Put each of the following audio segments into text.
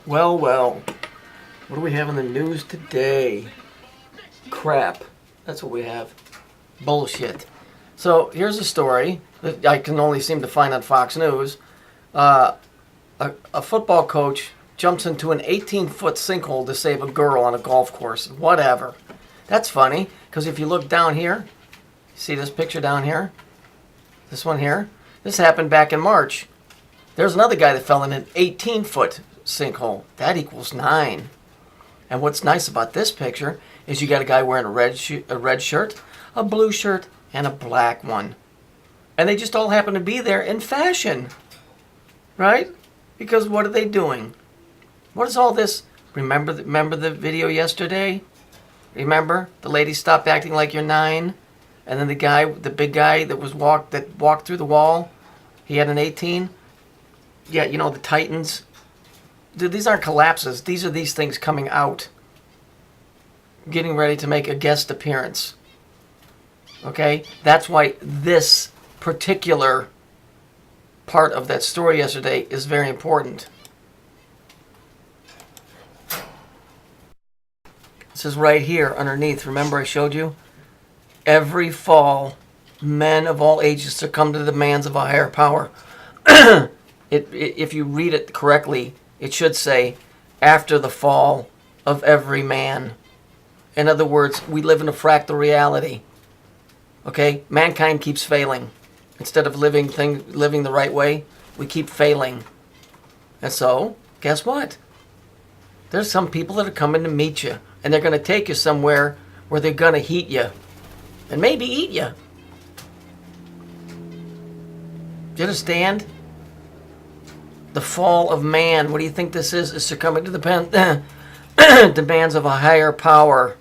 Well, well. What do we have in the news today? Crap. That's what we have. Bullshit. So, here's a story that I can only seem to find on Fox News. A football coach jumps into an 18-foot sinkhole to save a girl on a golf course. Whatever. That's funny, because if you look down here, see this picture down here? This one here? This happened back in March. There's another guy that fell in an 18-foot sinkhole. That equals 9. And what's nice about this picture is you got a guy wearing a red shirt, a blue shirt, and a black one. And they just all happen to be there in fashion. Right? Because what are they doing? What is all this? Remember the video yesterday? Remember? The lady stopped acting like you're 9. And then the big guy that walked through the wall, he had an 18. Yeah, you know, the Titans. Dude, these aren't collapses. These are these things coming out. Getting ready to make a guest appearance. Okay? That's why this particular part of that story yesterday is very important. This is right here underneath. Remember I showed you? Every fall, men of all ages succumb to the demands of a higher power. If you read it correctly, it should say, after the fall of every man. In other words, we live in a fractal reality. Okay? Mankind keeps failing. Instead of living the right way, we keep failing. And so, guess what? There's some people that are coming to meet you. And they're going to take you somewhere where they're going to heat you. And maybe eat you. Do you understand? The fall of man. What do you think this is? Is succumbing to the demands of a higher power.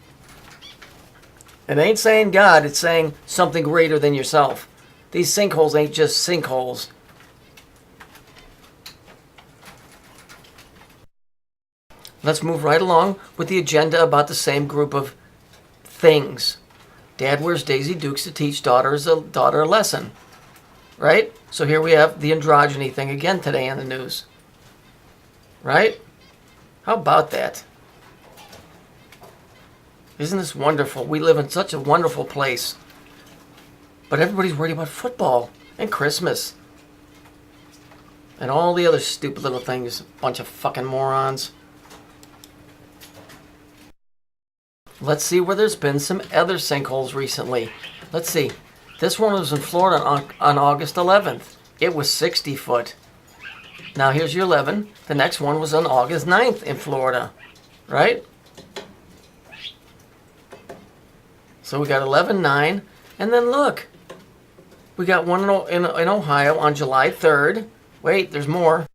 It ain't saying God. It's saying something greater than yourself. These sinkholes ain't just sinkholes. Let's move right along with the agenda about the same group of things. Dad wears Daisy Dukes to teach daughter a lesson. Right? So here we have the androgyny thing again today in the news. Right? How about that? Isn't this wonderful? We live in such a wonderful place. But everybody's worried about football and Christmas. And all the other stupid little things. Bunch of fucking morons. Let's see where there's been some other sinkholes recently. Let's see. This one was in Florida on August 11th. It was 60 foot. Now here's your 11. The next one was on August 9th in Florida. Right? So we got 11, 9. And then look. We got one in Ohio on July 3rd. Wait, there's more.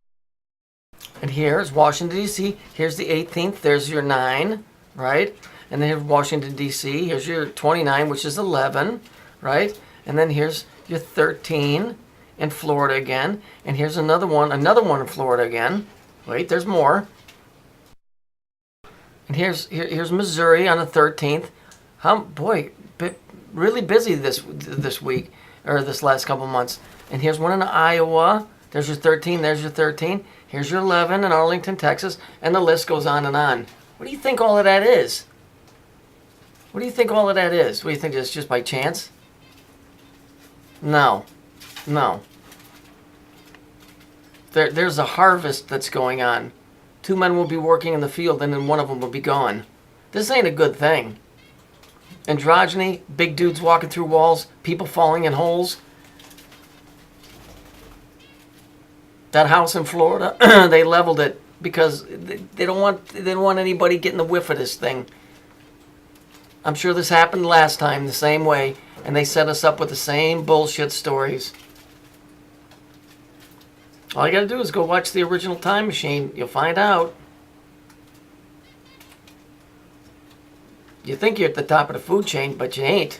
And here's Washington, D.C. Here's the 18th. There's your 9. Right? And then here's Washington, D.C. Here's your 29, which is 11. Right? And then here's your 13 in Florida again. And here's another one in Florida again. Wait, there's more. And here's Missouri on the 13th. Really busy this week, or this last couple months. And here's one in Iowa. There's your 13, there's your 13. Here's your 11 in Arlington, Texas. And the list goes on and on. What do you think all of that is? What do you think all of that is? What do you think it's just by chance? No. There's a harvest that's going on. 2 men will be working in the field and then one of them will be gone. This ain't a good thing. Androgyny, big dudes walking through walls, people falling in holes. That house in Florida, they leveled it because they didn't want anybody getting the whiff of this thing. I'm sure this happened last time the same way, and they set us up with the same bullshit stories. All you gotta do is go watch the original Time Machine. You'll find out. You think you're at the top of the food chain, but you ain't.